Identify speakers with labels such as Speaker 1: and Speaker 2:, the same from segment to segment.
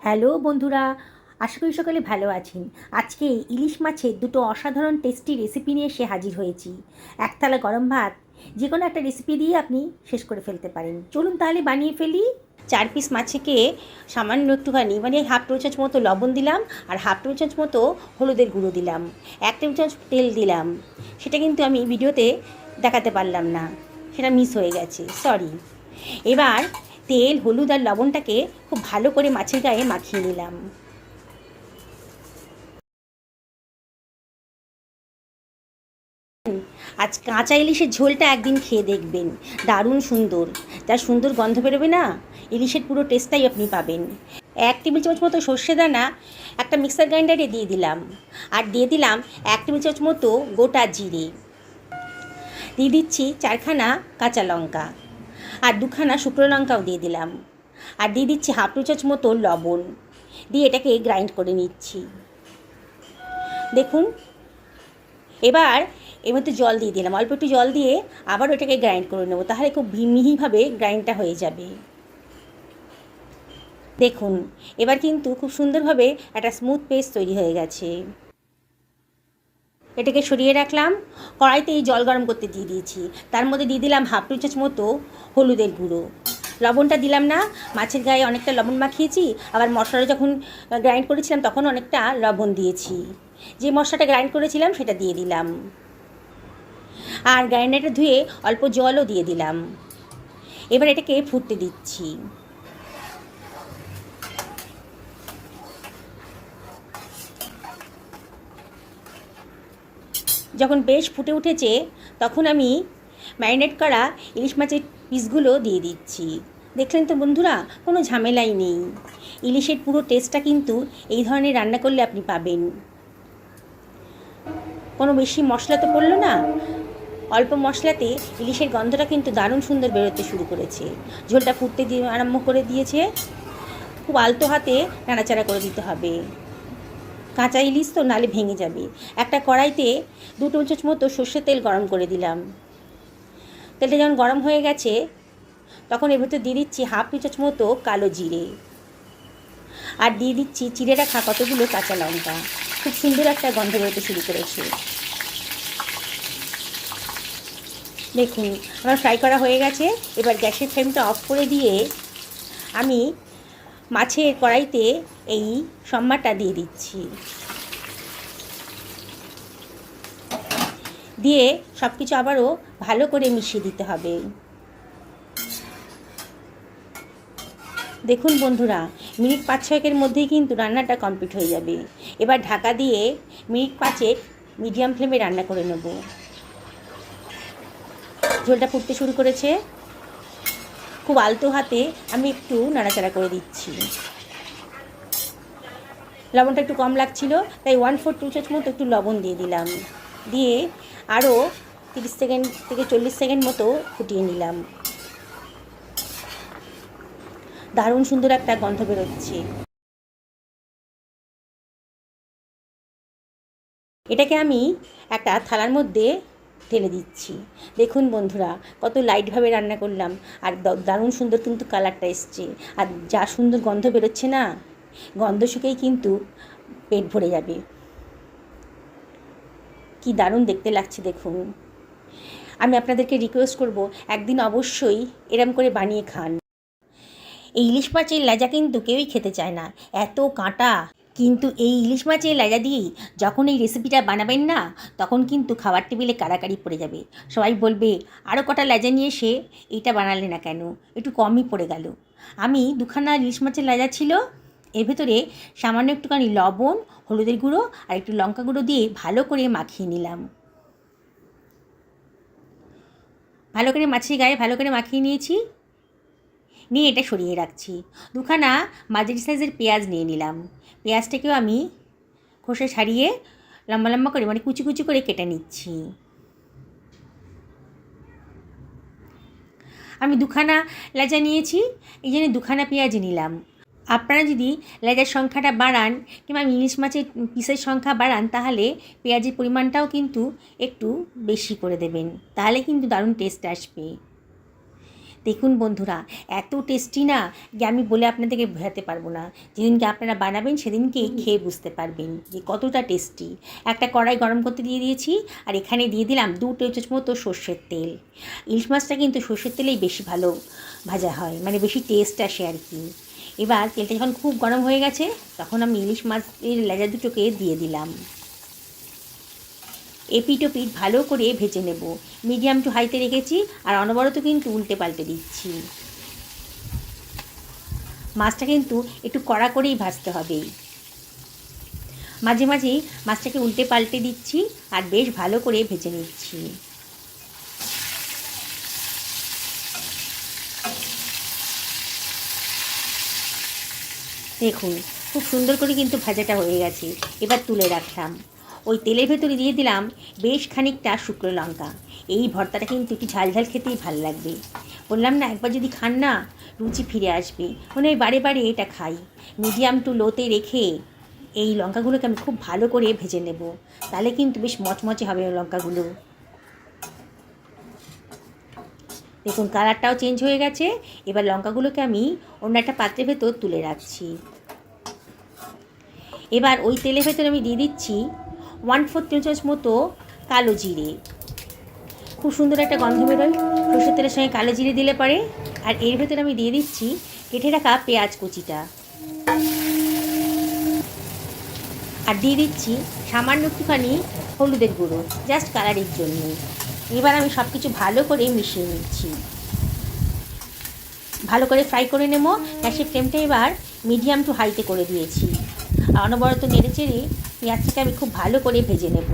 Speaker 1: Hello বন্ধুরা, আশা করি সকলে ভালো আছেন। আজকে ইলিশ মাছের দুটো অসাধারণ টেস্টি রেসিপি নিয়ে এসে হাজির হয়েছি। এক থালা গরম ভাত যে কোনো একটা রেসিপি দিয়ে আপনি শেষ করে ফেলতে পারেন। চলুন তাহলে বানিয়ে ফেলি। 4 পিস মাছকে সামান্য একটুখানি হাফ টেবিল চামচ মতো লবণ দিলাম, আর হাফ টেবিল চামচ মতো হলুদের গুঁড়ো দিলাম, 1 টেবিল চামচ তেল দিলাম। সেটা কিন্তু আমি ভিডিওতে দেখাতে পারলাম না, সেটা মিস হয়ে গেছে, সরি। এবার তেল, হলুদ আর লবণটাকে খুব ভালো করে মাছের গায়ে মাখিয়ে নিলাম। আজ কাঁচা ইলিশের ঝোলটা একদিন খেয়ে দেখবেন, দারুণ সুন্দর। যার সুন্দর গন্ধ বেরোবে না, ইলিশের পুরো টেস্টটাই আপনি পাবেন। 1 টেবিল চামচ মতো সর্ষে দানা একটা মিক্সার গ্রাইন্ডারে দিয়ে দিলাম, আর দিয়ে দিলাম 1 টেবিল চামচ মতো গোটা জিরে, দিয়ে দিচ্ছি 4খানা কাঁচা লঙ্কা, আর 2খানা শুকনো লঙ্কাও দিয়ে দিলাম, আর দিয়ে দিচ্ছি হাফ টেবিল চামচ মতো লবণ, দিয়ে এটাকে গ্রাইন্ড করে নিচ্ছি। দেখুন, এবার এর মধ্যে জল দিয়ে দিলাম, অল্প একটু জল দিয়ে আবার ওটাকে গ্রাইন্ড করে নেবো, তাহলে খুব মিহিভাবে গ্রাইন্ডটা হয়ে যাবে। দেখুন, এবার কিন্তু খুব সুন্দরভাবে একটা স্মুথ পেস্ট তৈরি হয়ে গেছে। এটাকে সরিয়ে রাখলাম। কড়াইতে এই জল গরম করতে দিয়ে দিয়েছি, তার মধ্যে দিয়ে দিলাম হাফ টেবিল চামচ মতো হলুদের গুঁড়ো। লবণটা দিলাম না, মাছের গায়ে অনেকটা লবণ মাখিয়েছি, আবার মশলা যখন গ্রাইন্ড করেছিলাম তখন অনেকটা লবণ দিয়েছি। যে মশলাটা গ্রাইন্ড করেছিলাম সেটা দিয়ে দিলাম, আর গ্রাইন্ডারটা ধুয়ে অল্প জলও দিয়ে দিলাম। এবার এটাকে ফুটতে দিচ্ছি। যখন বেশ ফুটে উঠেছে তখন আমি ম্যারিনেট করা ইলিশ মাছের পিসগুলো দিয়ে দিচ্ছি। দেখলেন তো বন্ধুরা, কোনো ঝামেলাই নেই। ইলিশের পুরো টেস্টটা কিন্তু এই ধরনের রান্না করলে আপনি পাবেন। কোনো বেশি মশলা তো পড়লো না, অল্প মশলাতে ইলিশের গন্ধটা কিন্তু দারুণ সুন্দর বেরোতে শুরু করেছে। ঝোলটা ফুটতে দিয়ে আরম্ভ করে দিয়েছে। খুব আলতো হাতে নাড়াচাড়া করে দিতে হবে, কাঁচা ইলিশ তো নালে ভেঙে যাবে। একটা কড়াইতে 2 টেবিল চামচ মতো সর্ষের তেল গরম করে দিলাম। তেলটা যখন গরম হয়ে গেছে তখন এর ভেতর দিয়ে দিচ্ছি হাফ টেবিল চামচ মতো কালো জিরে, আর দিয়ে দিচ্ছি চিড়ে রাখা কতগুলো কাঁচা লঙ্কা। খুব সুন্দর একটা গন্ধ বেরোতে শুরু করেছে। দেখুন, আমার ফ্রাই করা হয়ে গেছে। এবার গ্যাসের ফ্লেমটা অফ করে দিয়ে আমি মাছের কড়াইতে এই সম্বারটা দিয়ে দিচ্ছি, দিয়ে সব কিছু আবারও ভালো করে মিশিয়ে দিতে হবে। দেখুন বন্ধুরা, মিনিট 5-6 মধ্যেই কিন্তু রান্নাটা কমপ্লিট হয়ে যাবে। এবার ঢাকা দিয়ে মিনিট 5 মিডিয়াম ফ্লেমে রান্না করে নেব। ঝোলটা ফুটতে শুরু করেছে। খুব আলতো হাতে আমি একটু নাড়াচাড়া করে দিচ্ছি। লবণটা একটু কম লাগছিল, তাই 1/4 টেবিল চামচ মতো একটু লবণ দিয়ে দিলাম, দিয়ে আরও 30 সেকেন্ড থেকে 40 সেকেন্ড মতো ফুটিয়ে নিলাম। দারুণ সুন্দর একটা গন্ধ বেরোচ্ছে। এটাকে আমি একটা থালার মধ্যে ঢেলে দিচ্ছি। দেখুন বন্ধুরা, কত লাইটভাবে রান্না করলাম, আর দারুণ সুন্দর কিন্তু কালারটা এসছে, আর যা সুন্দর গন্ধ বেরোচ্ছে না, গন্ধ শুকেই কিন্তু পেট ভরে যাবে। কি দারুণ দেখতে লাগছে দেখুন। আমি আপনাদেরকে রিকোয়েস্ট করব, একদিন অবশ্যই এরম করে বানিয়ে খান। এই ইলিশ মাছের লেজা কিন্তু কেউই খেতে চায় না, এত কাঁটা। কিন্তু এই ইলিশ মাছের লেজা দিয়েই যখন এই রেসিপিটা বানাবেন না, তখন কিন্তু খাবার টেবিলে কাড়াকাড়ি পড়ে যাবে। সবাই বলবে, আরও কটা লেজা নিয়ে এসে এইটা বানালে না কেন, একটু কমই পড়ে গেল। আমি 2খানা ইলিশ মাছের লেজা ছিল, এর ভেতরে সামান্য একটুখানি লবণ, হলুদের গুঁড়ো আর একটু লঙ্কা গুঁড়ো দিয়ে ভালো করে মাখিয়ে নিলাম। ভালো করে মাছের গায়ে ভালো করে মাখিয়ে নিয়েছি, নিয়ে এটা সরিয়ে রাখছি। 2খানা মাঝারি সাইজের পেঁয়াজ নিয়ে নিলাম। পেঁয়াজটাকেও আমি খোসা ছাড়িয়ে লম্বা লম্বা করে কুচি কুচি করে কেটে নিচ্ছি। আমি 2খানা লেজা নিয়েছি, এই জন্য 2খানা পেঁয়াজ নিলাম। আপনারা যদি লেজার সংখ্যাটা বাড়ান কিংবা ইলিশ মাছের পিসের সংখ্যা বাড়ান, তাহলে পেঁয়াজের পরিমাণটাও কিন্তু একটু বেশি করে দেবেন, তাহলে কিন্তু দারুণ টেস্ট আসবে। দেখুন বন্ধুরা, এত টেস্টি না যে আমি বলে আপনাদেরকে বোঝাতে পারবো না। যেদিনকে আপনারা বানাবেন সেদিনকে খেয়ে বুঝতে পারবেন যে কতটা টেস্টি। একটা কড়াই গরম করতে দিয়ে দিয়েছি, আর এখানে দিয়ে দিলাম 2 টেবিল চামচ মতো সর্ষের তেল। ইলিশ মাছটা কিন্তু সর্ষের তেলেই বেশি ভালো ভাজা হয়, মানে বেশি টেস্ট আসে আর কি। এবার তেলটা যখন খুব গরম হয়ে গেছে তখন আমি ইলিশ মাছের লেজা দুটোকে দিয়ে দিলাম। এপিট ওপিট ভালো করে ভেজে নেব। মিডিয়াম টু হাইতে রেখেছি, আর অনবরত কিন্তু উল্টে পাল্টে দিচ্ছি। মাছটা কিন্তু একটু কড়া করেই ভাজতে হবে। মাঝে মাঝেই মাছটাকে উল্টে পাল্টে দিচ্ছি আর বেশ ভালো করে ভেজে নিচ্ছি। দেখুন, খুব সুন্দর করে কিন্তু ভাজাটা হয়ে গেছে। এবার তুলে রাখলাম। ওই তেলের ভেতরে দিয়ে দিলাম বেশ খানিকটা শুকনো লঙ্কা। এই ভর্তাটা কিন্তু একটু ঝালঝাল খেতেই ভাল লাগবে। বললাম না, একবার যদি খান না রুচি ফিরে আসবে। মনে হয় বারে বারে এটা খাই। মিডিয়াম টু লোতে রেখে এই লঙ্কাগুলোকে আমি খুব ভালো করে ভেজে নেব, তাহলে কিন্তু বেশ মচমচে হবে লঙ্কাগুলো। দেখুন, কালারটাও চেঞ্জ হয়ে গেছে। এবার লঙ্কাগুলোকে আমি অন্য একটা পাত্রের ভেতর তুলে রাখছি। এবার ওই তেলের ভেতরে আমি দিয়ে দিচ্ছি 1/4 টেবিল চামচ মতো কালো জিরে। খুব সুন্দর একটা গন্ধ বেরোয় সরষের তেলের সঙ্গে কালো জিরে দিলে পরে। আর এর ভেতরে আমি দিয়ে দিচ্ছি কেটে রাখা পেঁয়াজ কুচিটা, আর দিয়ে দিচ্ছি সামান্য একটুখানি হলুদের গুঁড়ো, জাস্ট কালারের জন্য। এবার আমি সব কিছু ভালো করে মিশিয়ে নিচ্ছি। ভালো করে ফ্রাই করে নেব। গ্যাসের ফ্লেমটা এবার মিডিয়াম টু হাইতে করে দিয়েছি, আর অনবরত নেড়ে চেড়ে পেঁয়াজটাকে আমি খুব ভালো করে ভেজে নেব।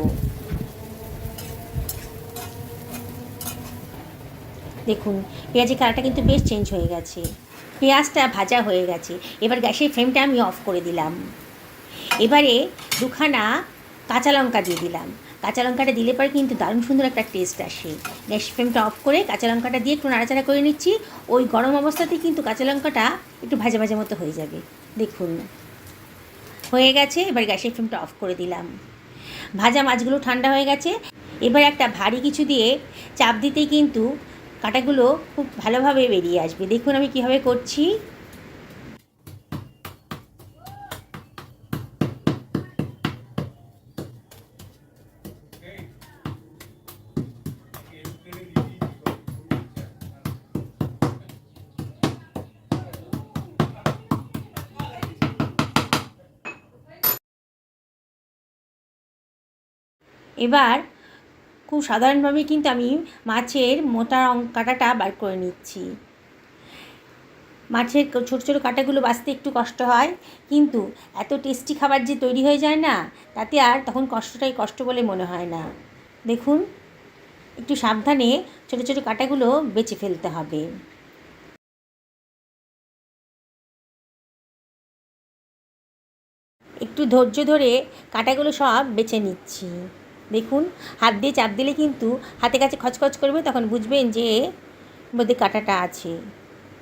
Speaker 1: দেখুন, পেঁয়াজের কালারটা কিন্তু বেশ চেঞ্জ হয়ে গেছে। পেঁয়াজটা ভাজা হয়ে গেছে। এবার গ্যাসের ফ্লেমটা আমি অফ করে দিলাম। এবারে 2খানা কাঁচা লঙ্কা দিয়ে দিলাম। কাঁচা লঙ্কাটা দিলে পরে কিন্তু দারুণ সুন্দর একটা টেস্ট আসে। গ্যাসের ফ্লেমটা অফ করে কাঁচা লঙ্কাটা দিয়ে একটু নাড়াচাড়া করে নিচ্ছি। ওই গরম অবস্থাতেই কিন্তু কাঁচা লঙ্কাটা একটু ভাজা ভাজা মতো হয়ে যাবে। দেখুন, হয়ে গেছে। এবার গ্যাসের ফ্লেমটা অফ করে দিলাম। ভাজা মাছগুলো ঠান্ডা হয়ে গেছে। এবার একটা ভারী কিছু দিয়ে চাপ দিতেই কিন্তু কাঁটাগুলো খুব ভালোভাবে বেরিয়ে আসবে। দেখুন আমি কীভাবে করছি। এবার খুব সাধারণভাবে কিন্তু আমি মাছের মোটা কাঁটাটা বার করে নিচ্ছি। মাছের ছোটো ছোটো কাঁটাগুলো বাছতে একটু কষ্ট হয়, কিন্তু এত টেস্টি খাবার যে তৈরি হয়ে যায় না, তাতে আর তখন কষ্টটাই কষ্ট বলে মনে হয় না। দেখুন, একটু সাবধানে ছোটো ছোটো কাঁটাগুলো বেছে ফেলতে হবে। একটু ধৈর্য ধরে কাঁটাগুলো সব বেছে নিচ্ছি। দেখুন, হাত দিয়ে চাপ দিলে কিন্তু হাতে কাছে খচখচ করবে, তখন বুঝবেন যে মধ্যে কাঁটাটা আছে।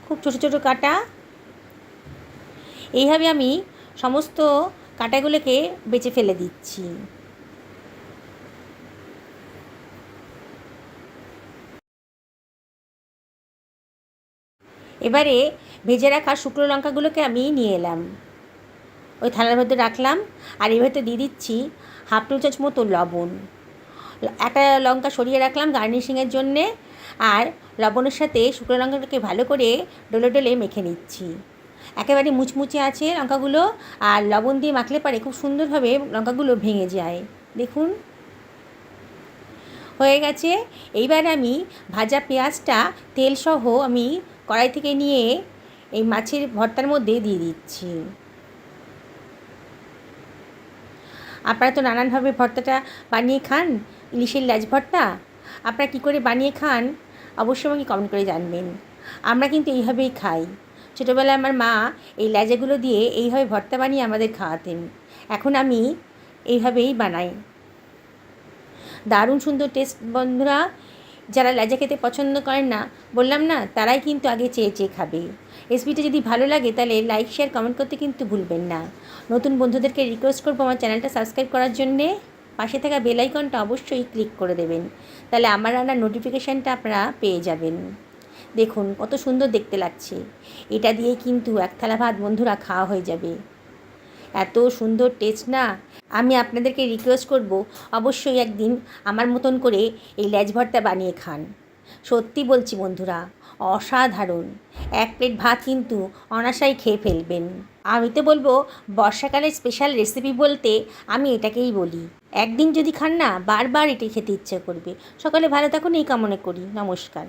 Speaker 1: খুব ছোটো ছোটো কাঁটা। এইভাবে আমি সমস্ত কাঁটাগুলোকে বেছে ফেলে দিচ্ছি। এবারে ভেজে রাখা শুকনো লঙ্কাগুলোকে আমি নিয়ে এলাম, ওই থালার ভেতরে রাখলাম। আর এর ভেতরে দিয়ে দিচ্ছি 1/2 টেবিল চামচ মতো লবণ। একটা লঙ্কা সরিয়ে রাখলাম গার্নিশিংয়ের জন্যে। আর লবণের সাথে শুকনো লঙ্কাটাকে ভালো করে ডলে ডলে মেখে নিচ্ছি। একেবারে মুচমুচে আছে লঙ্কাগুলো, আর লবণ দিয়ে মাখলে পারে খুব সুন্দরভাবে লঙ্কাগুলো ভেঙে যায়। দেখুন, হয়ে গেছে। এইবার আমি ভাজা পেঁয়াজটা তেলসহ আমি কড়াই থেকে নিয়ে এই মাছের ভর্তার মধ্যে দিয়ে দিচ্ছি। আপনারা তো নানানভাবে ভর্তাটা বানিয়ে খান, ইলিশের লেজ ভর্তা। আপনারা কী করে বানিয়ে খান অবশ্যই আমাকে কমেন্ট করে জানবেন। আমরা কিন্তু এইভাবেই খাই। ছোটোবেলায় আমার মা এই লেজাগুলো দিয়ে এইভাবে ভর্তা বানিয়ে আমাদের খাওয়াতেন। এখন আমি এইভাবেই বানাই। দারুণ সুন্দর টেস্ট বন্ধুরা। যারা লেজা খেতে পছন্দ করেন না, বললাম না, তারাই কিন্তু আগে চেয়ে চেয়ে খাবে। রেসিপিটা যদি ভালো লাগে তাহলে লাইক শেয়ার কমেন্ট করতে কিন্তু ভুলবেন না। নতুন বন্ধুদেরকে রিকোয়েস্ট করবো আমার চ্যানেলটা সাবস্ক্রাইব করার জন্যে। পাশে থাকা বেল আইকনটা অবশ্যই ক্লিক করে দেবেন, তাহলে আমার রান্নার নোটিফিকেশানটা আপনারা পেয়ে যাবেন। দেখুন কত সুন্দর দেখতে লাগছে। এটা দিয়ে কিন্তু এক থালা ভাত বন্ধুরা খাওয়া হয়ে যাবে। এত সুন্দর টেস্ট না। আমি আপনাদেরকে রিকোয়েস্ট করব, অবশ্যই একদিন আমার মতন করে এই লেজ ভর্তা বানিয়ে খান। সত্যি বলছি বন্ধুরা, অসাধারণ। এক প্লেট ভাত কিন্তু অনায়াসেই খেয়ে ফেলবেন। আমি তো বলবো বর্ষাকালের স্পেশাল রেসিপি বলতে আমি এটাকেই বলি। একদিন যদি খান না, বারবার এটাই খেতে ইচ্ছে করবে। সকালে ভালো থাকুন এই কামনা করি। নমস্কার।